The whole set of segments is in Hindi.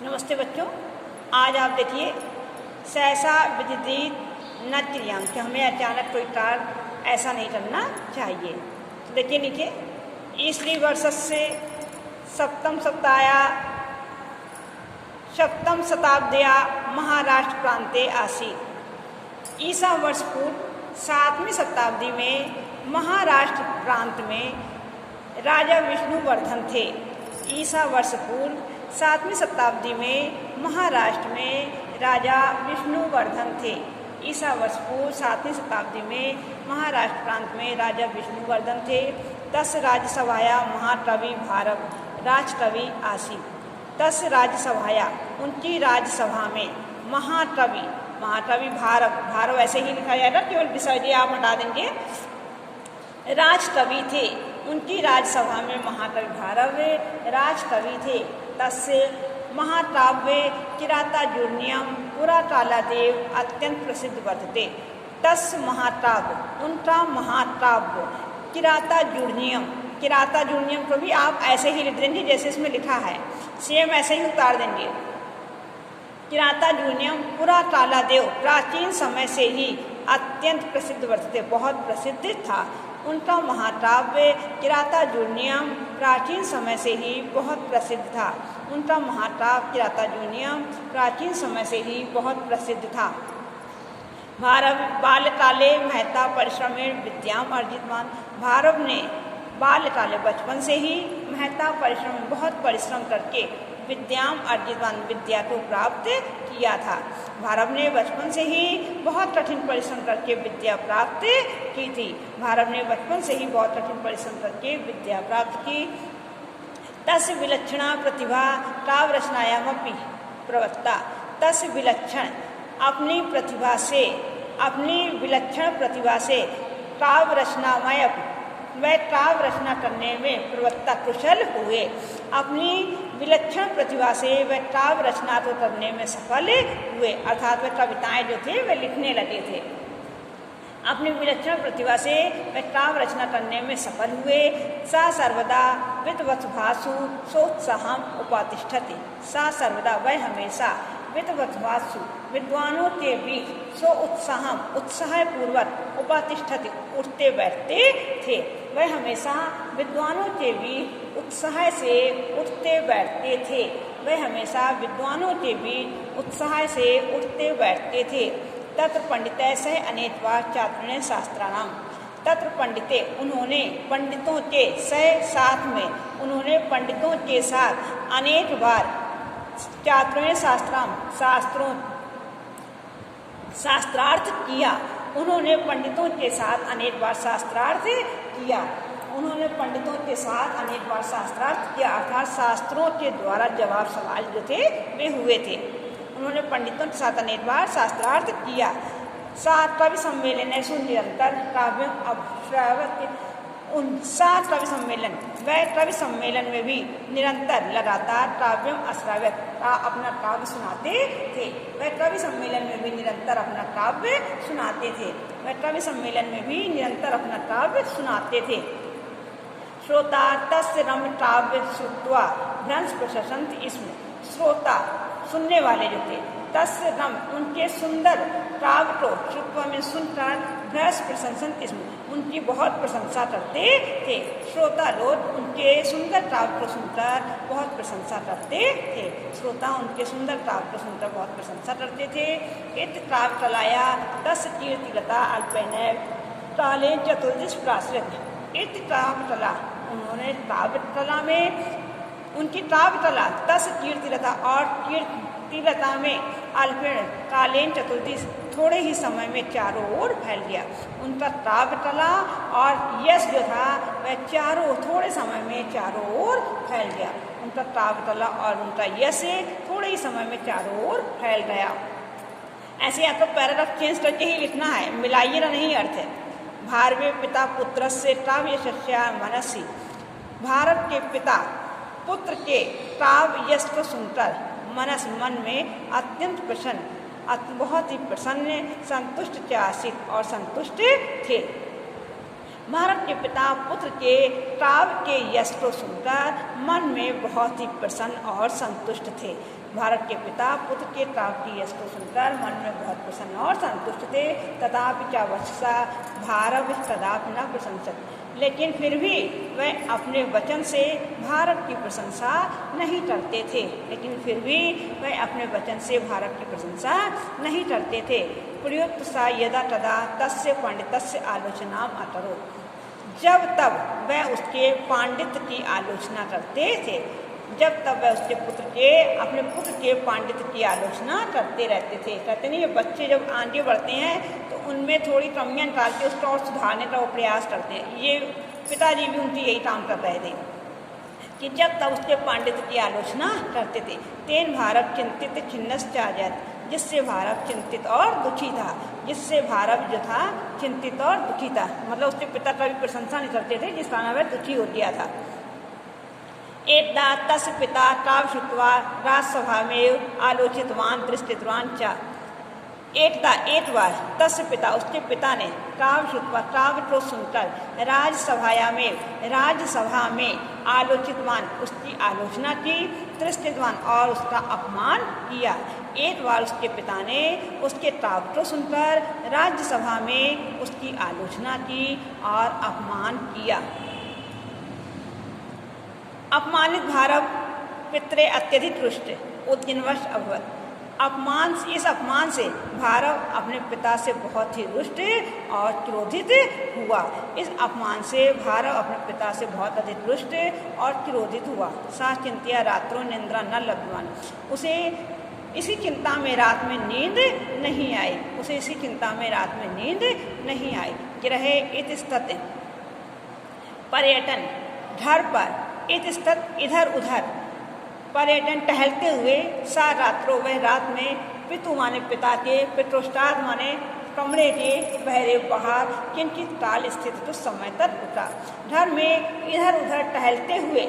नमस्ते बच्चों, आज आप देखिए सहसा विदित न क्रियाम कि हमें अचानक कोई कार्य ऐसा नहीं करना चाहिए। तो देखिए नीचे ईसरी वर्षस्य सप्तम शताब्द्या महाराष्ट्र प्रांते आसीत्। ईसा वर्ष पूर्व 7वीं शताब्दी में महाराष्ट्र प्रांत में राजा विष्णुवर्धन थे। ईसा वर्ष पूर्व 7वीं शताब्दी में महाराष्ट्र में राजा विष्णुवर्धन थे। ईसा वर्ष पूर्व 7वीं शताब्दी में महाराष्ट्र प्रांत में राजा विष्णुवर्धन थे। 10 राज्यसभाया महाकवि भारव राजकवि आसीत्। 10 राज्यसभाया उनकी राज्यसभा में महाकवि भारव ऐसे ही लिखा जाएगा, केवल विसर्जय आप हटा देंगे, राजकवि थे। उनकी राज्यसभा में महाकवि भारव राजकवि थे। तस्य महाकाव्ये किरातार्जुनीयं पुराकालदेव अत्यंत प्रसिद्ध वर्तते। तस्य महाकाव्य उनका महाकाव्य किरातार्जुनीयम को भी आप ऐसे ही लिख देंगे जैसे इसमें लिखा है, सेम ऐसे ही उतार देंगे। किरातार्जुनीयम पुराकालदेव प्राचीन समय से ही अत्यंत प्रसिद्ध वर्तते, बहुत प्रसिद्ध था। उनका महाकाव्य किरातार्जुनीयम प्राचीन समय से ही बहुत प्रसिद्ध था। उनका महाकाव्य किरातार्जुनीयम प्राचीन समय से ही बहुत प्रसिद्ध था। भारव बाल्यकाले महता परिश्रमेण विद्याम अर्जितवान। भारव ने बाल्यकाले बचपन से ही महता परिश्रम बहुत परिश्रम करके विद्याम अर्जितवान विद्या को प्राप्त किया था। भारव ने बचपन से ही बहुत कठिन परिश्रम करके विद्या प्राप्त की थी। भारव ने बचपन से ही बहुत कठिन परिश्रम करके विद्या प्राप्त की। तस्य विलक्षणा प्रतिभा काव्य रचनायामपि प्रवक्ता। तस्य विलक्षण अपनी विलक्षण प्रतिभा से काव्य रचनामय वह काव्य रचना करने में प्रवक्ता कुशल हुए। अपनी विलक्षण प्रतिभा से वह काव्य रचना को करने में सफल हुए, अर्थात वह कविताएं जो थे वह लिखने लगे थे। अपनी विलक्षण प्रतिभा से वह काव्य रचना करने में सफल हुए। सा सर्वदा विद्वत्सभासु सोत्साहम उपातिष्ठति। सा सर्वदा वह हमेशा विद्वत्सभासु विद्वानों के बीच उत्साह पूर्वक उपातिष्ठति उठते बैठते थे। वह हमेशा विद्वानों के बीच उत्साह से उठते बैठते थे। वह हमेशा विद्वानों के बीच उत्साह से उठते बैठते थे। तत्र पंडितैः सह अनेकवार चातुर्ण्य शास्त्राणाम। तत्र पंडिते उन्होंने पंडितों के साथ में उन्होंने पंडितों के साथ अनेक बार चातुर्ण्य शास्त्रार्थ किया। उन्होंने पंडितों के साथ अनेक बार शास्त्रार्थ किया। उन्होंने पंडितों के साथ अनेक बार शास्त्रार्थ किया, अर्थात शास्त्रों के द्वारा जवाब सवाल जो थे वे हुए थे। उन्होंने पंडितों के साथ अनेक बार शास्त्रार्थ किया। कवि सम्मेलन निरंतर काव्य अश्रावत। उन 7 कवि सम्मेलन वह कवि सम्मेलन में भी निरंतर लगातार काव्यम अश्रावत अपना काव्य सुनाते थे। वह कवि सम्मेलन में भी निरंतर अपना काव्य सुनाते थे। वह कवि सम्मेलन में भी निरंतर अपना काव्य सुनाते थे। श्रोता तस्य रम काव्य श्रुत्वा भ्रंश प्रशंसन्त इसमें। श्रोता सुनने वाले जो थे, तस्य रम उनके सुंदर काव्य को श्रुत्वा में सुनकर भ्रंश प्रशंसन्त इसमें उनकी बहुत प्रशंसा करते थे। श्रोता लोग उनके सुंदर काव्य को सुनकर बहुत प्रशंसा करते थे। श्रोता उनके सुंदर काव्य को सुनकर बहुत प्रशंसा करते थे। इत काव्य कलाया तस्य कीर्तिलता अल्पैनैव काले चतुर्दश प्राश्रित। इत काव्य कला उन्होंने काव्य कला में उनकी काव्य कला तस्य कीर्तिलता और कीर्तिलता में अल्पेण कालेन चतुर्दश थोड़े ही समय में चारों ओर फैल गया। उनका काव्य कला और यश जो था वह थोड़े समय में चारों ओर फैल गया। उनका काव्य कला और उनका यश थोड़े ही समय में चारों ओर फैल गया। ऐसे आपको पैराग्राफ चेंज करके ही लिखना है, मिलाइएगा नहीं अर्थ है। भारवे पिता पुत्र से काव्य यशस्या मनसी। भारत के पिता पुत्र के काव्य यश को सुनकर मन में अत्यंत प्रसन्न बहुत ही प्रसन्न संतुष्ट आसित और संतुष्ट थे। भारत के पिता पुत्र के काव्य के यश को सुनकर मन में बहुत ही प्रसन्न और संतुष्ट थे। भारत के पिता पुत्र के काव्य के यश को सुनकर मन में बहुत प्रसन्न और संतुष्ट थे। तथापि च वत्सा भारत कदापि न प्रशंसत, लेकिन फिर भी वह अपने वचन से भारत की प्रशंसा नहीं करते थे। लेकिन फिर भी वह अपने वचन से भारत की प्रशंसा नहीं करते थे। प्रयुक्त सा यदा तदा तस्य पंडितस्य आलोचनाम अकरो, जब तब वह उसके पांडित्य की आलोचना करते थे। जब तब वह उसके अपने पुत्र के पांडित्य की आलोचना करते रहते थे। कहते नहीं, ये बच्चे जब आगे बढ़ते हैं तो उनमें थोड़ी कमियां निकाल के उसका और सुधारने का वो प्रयास करते हैं। ये पिताजी भी उनकी यही काम कर रहे थे कि जब तब उसके पांडित्य की आलोचना करते थे। तेन भारत चिंतित खिन्नश्चाजत, जिससे भारत चिंतित और दुखी था। जिससे भारत जो था चिंतित और दुखी था, मतलब उसके पिता का भी प्रशंसा नहीं करते थे, जिस कारण वह दुखी हो गया था। एकदा तस्य पिता काव्य श्रुत्वा राजसभा में आलोचितवान दृष्टितवान च। एक बार तस्य पिता, उसके पिता ने काव्य श्रुत्वा, काव्य को सुनकर राजसभा में आलोचितवान, उसकी आलोचना की, दृष्टितवान और उसका अपमान किया। एक बार उसके पिता ने उसके काव्य को सुनकर राज्यसभा में उसकी आलोचना की और अपमान किया। अपमानित भारत पितरे अत्यधिक रुष्ट उद्दिनवश अभवत। इस अपमान से भारत अपने पिता से बहुत ही रुष्ट और क्रोधित हुआ। इस अपमान से भारत अपने पिता से बहुत अधिक रुष्ट और क्रोधित हुआ। सा चिंत्या रात्रों निंद्रा न लभ्यमान, उसे इसी चिंता में रात में नींद नहीं आई। गिरहे इतस्तत पर्यटन, घर पर, इतस्तत इधर उधर, पर्यटन टहलते हुए, सा रात्रो वह रात में, पितु माने पिता के, पितृष्टाद माने कमरे के बहरे बाहर, किंचित काल स्थित तो समय तक रुका। घर में इधर उधर टहलते हुए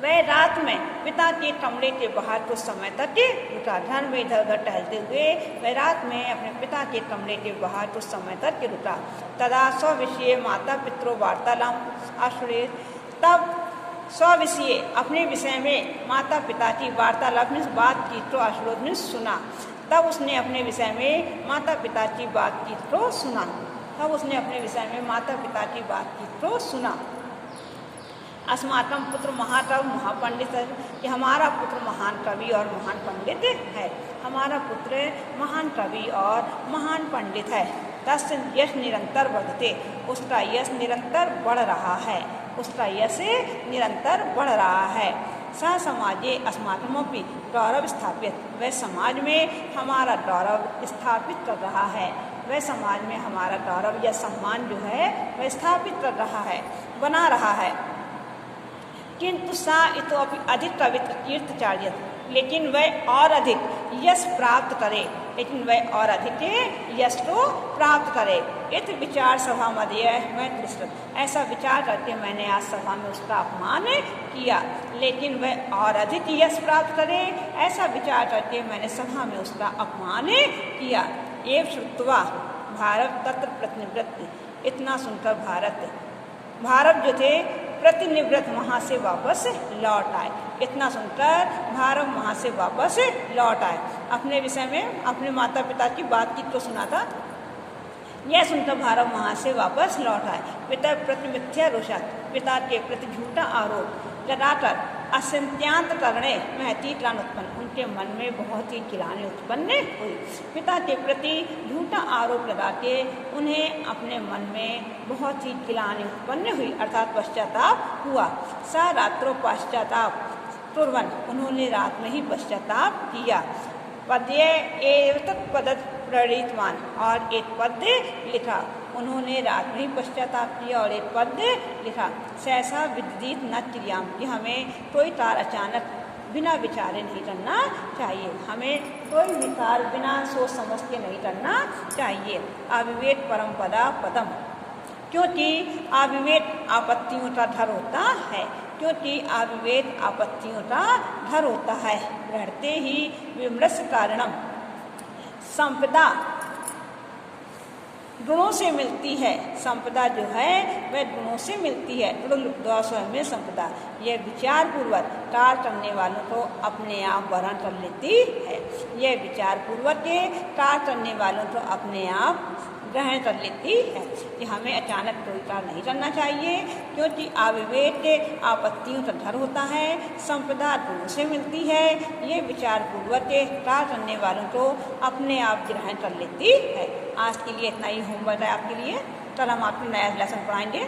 वह रात में पिता के कमरे के बाहर कुछ समय तक रुका। घर में इधर उधर टहलते हुए वह रात में अपने पिता के कमरे के बाहर कुछ समय तक रुका। तदा स्विषय माता पितरो वार्तालाप आश्रय, तब स्विषय अपने विषय में माता पिता की वार्तालाप में बातचीत को आश्रोध ने सुना। तब उसने अपने विषय में माता पिता की बातचीत को सुना। अस्माकं पुत्र महाकवि महापंडित है, कि हमारा पुत्र महान कवि और महान पंडित है। हमारा पुत्र महान कवि और महान पंडित है। तस्य यश निरंतर बढ़ते, उसका यश निरंतर बढ़ रहा है। स समाजे अस्माकमपि गौरव स्थापित, वह समाज में हमारा गौरव स्थापित कर रहा है। वह समाज में हमारा गौरव या सम्मान जो है वह स्थापित कर रहा है, बना रहा है। किंतु सा इतोपि अधिक कवित्र कीर्तचार्यत, लेकिन वह और अधिक यश प्राप्त करे, इत विचार सभा मध्य मैं तिरस्कृत, ऐसा विचार करके मैंने आज सभा में उसका अपमान किया। लेकिन वह और अधिक यश प्राप्त करे, ऐसा विचार करके मैंने सभा में उसका अपमान किया। एव श्रुत्वा भारत तत्र प्रतिनिवृत्ति, इतना सुनकर भारत जो थे प्रतिनिवृत्त वहाँ से वापस लौट आए। इतना सुनकर भारत वहाँ से वापस लौट आए। अपने विषय में अपने माता पिता की बातचीत को सुना था, यह सुनकर भारत वहाँ से वापस लौट आए। पिता प्रति मिथ्या रोषात, पिता के प्रति झूठा आरोप लगाकर असंत्यांत करने महती ग्लानि उत्पन्न, उनके मन में बहुत ही ग्लानि उत्पन्न हुई। पिता के प्रति झूठा आरोप लगा के उन्हें अपने मन में बहुत ही ग्लानि उत्पन्न हुई, अर्थात पश्चाताप हुआ। सा रात्रो पश्चाताप कुर्वन्, उन्होंने रात में ही पश्चाताप किया। पद्य एतत् पदत् प्रणीतवान, और एक पद्य लिखा। उन्होंने रात में ही पश्चाताप किया और एक पद्य लिखा। सहसा विदित न क्रियाम, कि हमें कोई कार्य अचानक बिना विचारे नहीं करना चाहिए। हमें कोई भी कार्य बिना सोच समझ के नहीं करना चाहिए। अविवेक परम पदा पदम, क्योंकि अविवेक आपत्तियों का घर होता है। रहते ही विमृश कारणम संपदा गुणों से मिलती है। संपदा जो है वह गुणों से मिलती है। स्वयं में संपदा, यह विचार पूर्वक टाल करने वालों को अपने आप वरण कर लेती है। यह विचार पूर्वक टाल करने वालों को अपने आप ग्रहण कर लेती है कि हमें अचानक कोई कार्य नहीं करना चाहिए, क्योंकि अविवेक आपत्तियों का घर होता है। संपदा गुणों से मिलती है। ये विचार पूर्वक कार्य करने वालों को अपने आप ग्रहण कर लेती है। आज के लिए इतना ही होमवर्क है आपके लिए। कल हम आपको नया लेसन पढ़ाएंगे।